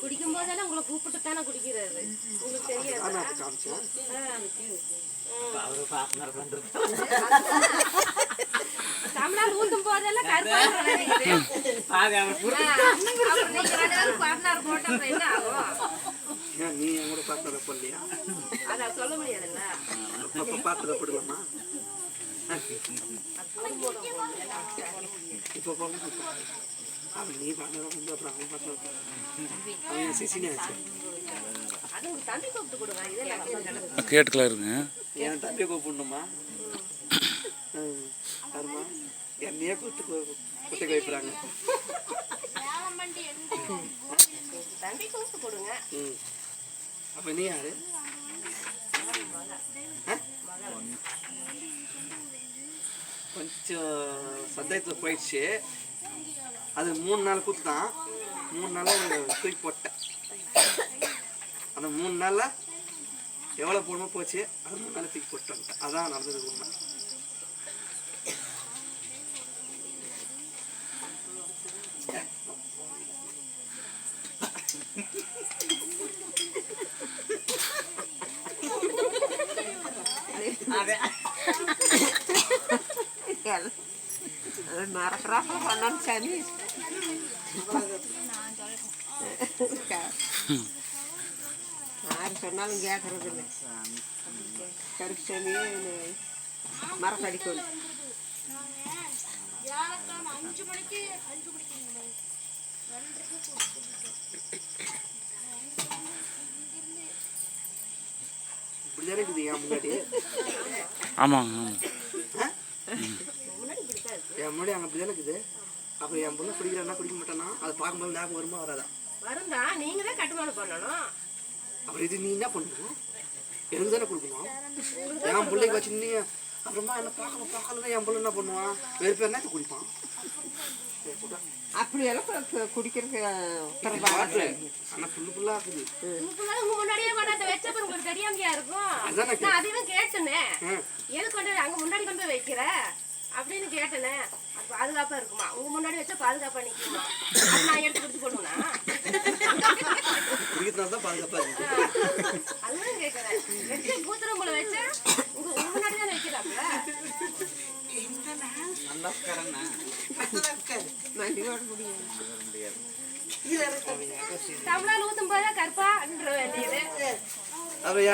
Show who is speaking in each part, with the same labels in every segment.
Speaker 1: குடிக்கும் போதெல்லாம் உங்களை கூப்பிட்டு தானே குடிக்கிறது, உங்களுக்கு தெரியாது. தமிழால் ஊந்தும் போதெல்லாம் கருப்பாக போட்டோம் என்ன ஆகும்?
Speaker 2: நீ கூட பார்த்து போடலையா?
Speaker 1: அதான் சொல்ல முடியாதுல்ல.
Speaker 2: பார்த்து போடலாமா? இப்போ நீ பார்த்து அப்புறம் அவங்க பார்த்து அவங்க சிசினே ஆச்சு.
Speaker 3: கேட்டுக்கலாம் இருங்க.
Speaker 2: என் தம்பியை கூப்பிடணுமா? ஆமா, என்னையே குத்து வைக்கிறாங்க. அப்ப நீ யாரு? கொஞ்சம் சந்தேகத்துல போயிடுச்சு. அது 3 நாள் கூத்து தான். 3 நாளா தூக்கி போட்டேன். அந்த 3 நாள்ல எவ்வளவு போடணுமோ போச்சு. அது 3 நாள் தூக்கி போட்டு வந்துட்டேன். அதான் நடந்தது உண்மை.
Speaker 4: மறக்கிறாப்ப பண்ணாலும் சாமி யாரு சொன்னாலும் கேட்கறது இல்லை. கருப்பு சாமியே மரத்தடிக்கணும்.
Speaker 3: ஆமாங்க.
Speaker 2: என் முன்னாடி அங்கே அப்படிதான் இருக்குது. அப்புறம் என் பொண்ணு குடிக்கிறேன்னா குடிக்க மாட்டானா? அதை பார்க்கும்போது ஞாபகம் வருமா வராதா?
Speaker 1: வருந்தா, நீங்க தான் கட்டுமான பண்ணணும்.
Speaker 2: அப்புறம் இது நீ என்ன பண்ணணும்? எனக்கு தானே கொடுக்கணும். என் பிள்ளைக்கு வச்சு நீ அப்புறமா என்ன பார்க்கலன்னா என் பிள்ளை என்ன பண்ணுவான்? வேறு பேர் என்ன குடிப்பான்?
Speaker 4: அப்படியெல்லாம் குடிக்கிறதுக்கு
Speaker 2: ஆனா புல்லா இருக்குது.
Speaker 1: உங்க முன்னாடியே கொண்டாந்து வச்ச அப்புறம் உங்களுக்கு தெரியாமையா இருக்கும். நான் அதையும் கேட்டேனே, எதுக்கு கொண்டு அங்க முன்னாடி கொண்டு போய் வைக்கிற அப்படின்னு கேட்டேனே. பாதுகாப்பா இருக்குமா? உங்க முன்னாடி வச்சா பாதுகாப்பா நிக்குமா? நான் எடுத்து கொடுத்து போடுவேனா?
Speaker 2: குடிக்கிறதுனாலதான் பாதுகாப்பா இருக்கு.
Speaker 1: அதுதான் கேட்கறேன். வச்சு பூத்துறவங்களை வச்சா உங்க முன்னாடி தானே வைக்கிறாப்ல. தமிழால் ஊத்தும் போதா கருப்பான்ற வேண்டியது.
Speaker 2: அப்புறம்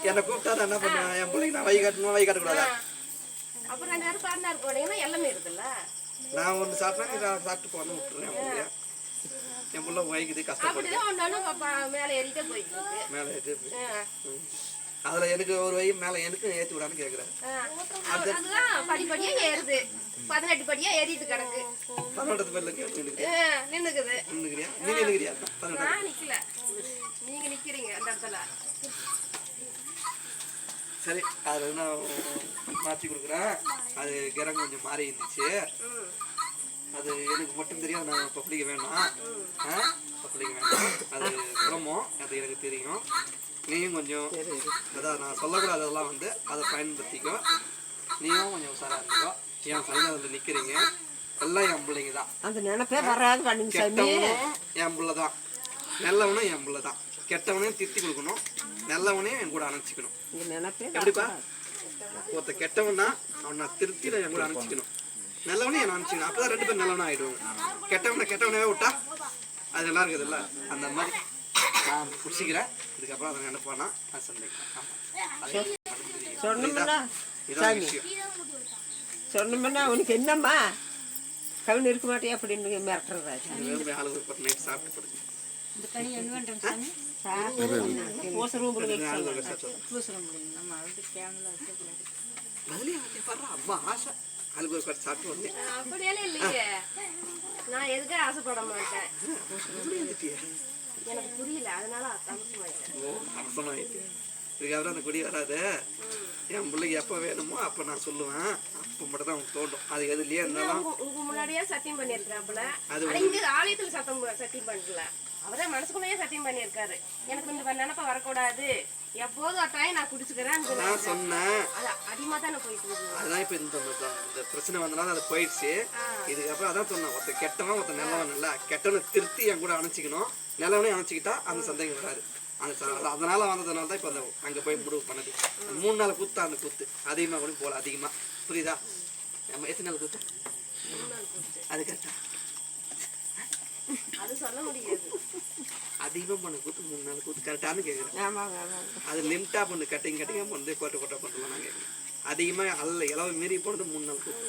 Speaker 2: என்ன கூப்பிட்டா என்ன பண்ணுவேன்? என் பிள்ளைக்கு நான் வை காட்டக்கூடாதா?
Speaker 1: அப்புறம் 2 பேரும் பார்ட்னர் போனீங்கன்னா எல்லாமே இருக்குல்ல.
Speaker 2: நான் ஒன்று சாப்பிட்டா சாப்பிட்டு போகணும் விட்டுறேன். என் பிள்ளை வைக்குது கஷ்டப்பட்டு
Speaker 1: மேலே ஏறிட்டே போயிட்டு
Speaker 2: மேலே ஏற்றி அதில் எனக்கு ஒரு வை மேலே எனக்கு ஏற்றி விடான்னு கேட்குறேன்.
Speaker 1: அதுதான் படிப்படியா ஏறுது. 18 படியா ஏறிட்டு கிடக்கு.
Speaker 2: 18 பேர்ல
Speaker 1: நின்னுக்குது.
Speaker 2: நின்னுக்கிறியா? நீ நின்னுக்கிறியா?
Speaker 1: நான் நிக்கல, நீங்க நிக்கிறீங்க அந்த இடத்துல.
Speaker 2: சரி, அதில் நான் மாற்றி கொடுக்குறேன். அது கிரகம் கொஞ்சம் மாறி இருந்துச்சு. அது எனக்கு மட்டும் தெரியும். நான் பப்ளிக்க வேணாம், பப்ளிக்க வேணாம். அது குடும்பம், அது எனக்கு தெரியும். நீயும் கொஞ்சம் அதான் நான் சொல்லக்கூடாது அதெல்லாம் வந்து அதை பயன்படுத்திக்கோ. நீயும் கொஞ்சம் உஷாராக இருந்துக்கோ. என் பையன் வந்து நிற்கிறீங்க எல்லாம் என் பிள்ளைங்க தான்.
Speaker 4: அந்த நினைப்பே வராது.
Speaker 2: கெட்டவனும் என் பிள்ளை தான், நல்லவனும் என் பிள்ளை தான். கெட்டவனையும் திருத்தி கொடுக்கணும், நல்லவனையும் என் கூட அனுப்பிச்சிக்கணும். எப்படிப்பா? ஒருத்த கெட்டவனா அவனை திருத்தி என் கூட அனுப்பிச்சிக்கணும், நல்லவனையும் என்ன அனுப்பிச்சிக்கணும். அப்போதான் 2 பேரும் நல்லவனா ஆயிடுவாங்க. கெட்டவனவே விட்டா அது நல்லா இருக்குதுல்ல. அந்த மாதிரி நான் பிடிச்சிக்கிறேன். இதுக்கப்புறம் அதை நினைப்பானா நான்
Speaker 4: சொன்னோம்னா உனக்கு என்னம்மா கவின் இருக்க மாட்டே அப்படின்னு மிரட்டுறதாச்சு.
Speaker 2: நைட் சாப்பிட்டு படுங்க. அம்மா ஆசை அதுக்கு ஒரு சாப்பிட்டு வந்தேன்.
Speaker 1: அப்படியெல்லாம் இல்லையே, நான் எதுக்கு ஆசைப்பட மாட்டேன். எனக்கு புரியல, அதனால
Speaker 2: அவசரமாயிட்டேன். இதுக்கப்புறம் அந்த குடி வராது. என் பிள்ளைக்கு எப்போ வேணுமோ அப்போ நான் சொல்லுவேன். அப்போ மட்டும் தான் தோண்டும். அது எதுலயே இருந்தாலும்
Speaker 1: உங்க முன்னாடியே சத்தியம் பண்ணியிருக்கிறாப்புல. இங்க ஆலயத்துல சத்தியம் பண்ணல, அவரே மனசுக்குள்ளேயே சத்தியம் பண்ணியிருக்காரு. எனக்கு இந்த நினைப்ப வரக்கூடாது, எப்போதும் அட்டாயம் நான் குடிச்சுக்கிறேன்
Speaker 2: நான் சொன்னேன்.
Speaker 1: அது அதிகமா தானே போயிட்டு இருக்கு.
Speaker 2: அதுதான் இப்ப இந்த பிரச்சனை வந்தனால அது போயிடுச்சு. இதுக்கப்புறம் அதான் சொன்னேன், ஒருத்த கெட்டவன் ஒருத்த நல்லவன் இல்ல, கெட்டவனை திருத்தி என் கூட அணைச்சிக்கணும், நல்லவனையும் அணைச்சிக்கிட்டா அந்த சந்தேகம் வராது. அதனால வந்ததுனால தான் இப்ப அந்த அங்க போய் முடிவு பண்ணது. 3 நாள் கூத்து, அந்த கூத்து அதிகமா கூட போல அதிகமா, புரியுதா? நம்ம எத்தனை நாள் கூத்து அது கரெக்டா?
Speaker 1: அது சொல்ல முடியாது.
Speaker 2: அதிகமா பண்ண கூத்து 3 நாள் கூத்து கரெக்டானு கேக்குறேன்.
Speaker 4: ஆமாங்க ஆமாங்க.
Speaker 2: அது லிமிட்டா பண்ணு, கட்டிங்கா பண்ணு, கோட்டை பண்ணலாம் நான் கேட்குறேன். அதிகமா அல்ல இளவு மீறி போனது 3 நாள் கூத்து.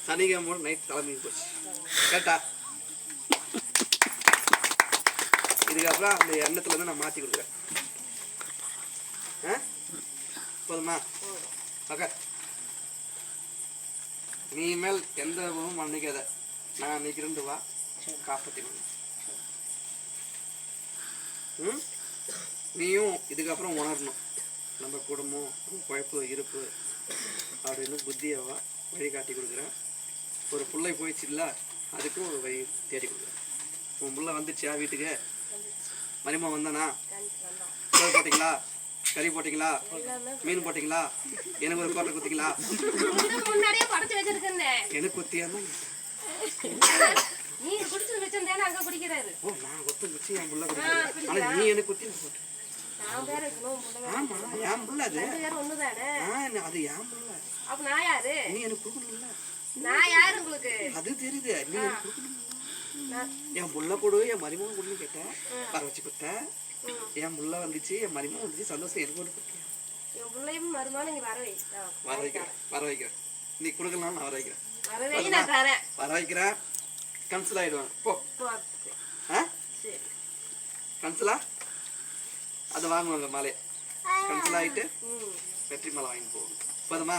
Speaker 2: சனிக்கிழமை நைட் தலைமை போச்சு கரெக்டா? இதுக்கப்புறம் அந்த எண்ணத்துல இருந்து நான் மாத்தி கொடுக்குறேன். போதுமா? ஓகே, நீ மேல் எந்த விதமும் மன்னிக்காத, நான் நிற்கிறேன், வா காப்பாற்றிக்கணும். நீயும் இதுக்கப்புறம் உணரணும், நம்ம குடும்பம் நம்ம குழப்பு இருப்பு அப்படின்னு புத்தியவா வழி காட்டி கொடுக்குறேன். ஒரு பிள்ளை போயிடுச்சு இல்லை, அதுக்கும் ஒரு வழி தேடி கொடுக்குறேன். உன் பிள்ளை வந்துடுச்சா வீட்டுக்கு? மரிமா வந்தானா? சோறு போட்டிங்களா? கறி போட்டிங்களா? மீன் போட்டிங்களா? எனக்கு ஒரு கோட்டை குத்திங்களா?
Speaker 1: முன்னாடியே படைச்சு வச்சிருக்கேன்.
Speaker 2: எனக்கு குத்தியா?
Speaker 1: நீ குடிச்சு வச்சிருந்தேன்னு அங்க குடிக்கிறாரு.
Speaker 2: ஓ, நான் கொத்து குச்சி என் புள்ள குடிக்கிறேன். ஆனா நீ எனக்கு குத்தி போட்டு.
Speaker 1: நான் பேர் வைக்கணும்.
Speaker 2: ஆமா, என் புள்ள அது.
Speaker 1: பேர் ஒண்ணுதானே.
Speaker 2: அது என் புள்ள.
Speaker 1: அப்ப நான் யாரு?
Speaker 2: நீ எனக்கு கொடுக்கணும்ல.
Speaker 1: நான் யாரு உங்களுக்கு?
Speaker 2: அது தெரியுது, நீ எனக்கு கொடுக்கணும். என் புள்ள கொடு, என் மருமகன் கொடுன்னு கேட்டேன், வர வச்சு கொடுத்தேன். என் புள்ள வந்துச்சு, என் மருமகன் வந்துச்சு, சந்தோஷம் எனக்கு கொண்டு கொடுத்தேன்.
Speaker 1: என் பிள்ளையும் மருமகன் இங்க வர
Speaker 2: வைக்கிறேன். நீ கொடுக்கலாம், நான் வர வைக்கிறேன்.
Speaker 1: வர
Speaker 2: வைக்கிறேன். கன்சல் ஆயிடுவாங்க போ. கன்சலா அதை வாங்குவாங்க மாலையை. கன்சல் ஆயிட்டு வெற்றி மாலை வாங்கி போகும். போதுமா?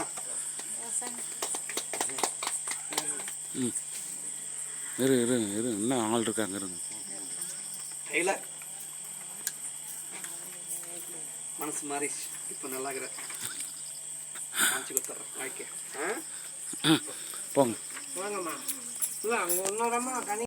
Speaker 3: இரு இரு இரு, இன்னும் ஆள் இருக்காங்க, இருங்க.
Speaker 2: டெய்லர் மனசு மாறி இப்போ நல்லாகிற காமிச்சு கொடுத்துட்றேன் வாழ்க்கை.
Speaker 3: போங்க.
Speaker 4: வாங்கம்மா. அங்கே ஒன்றோடமா கனி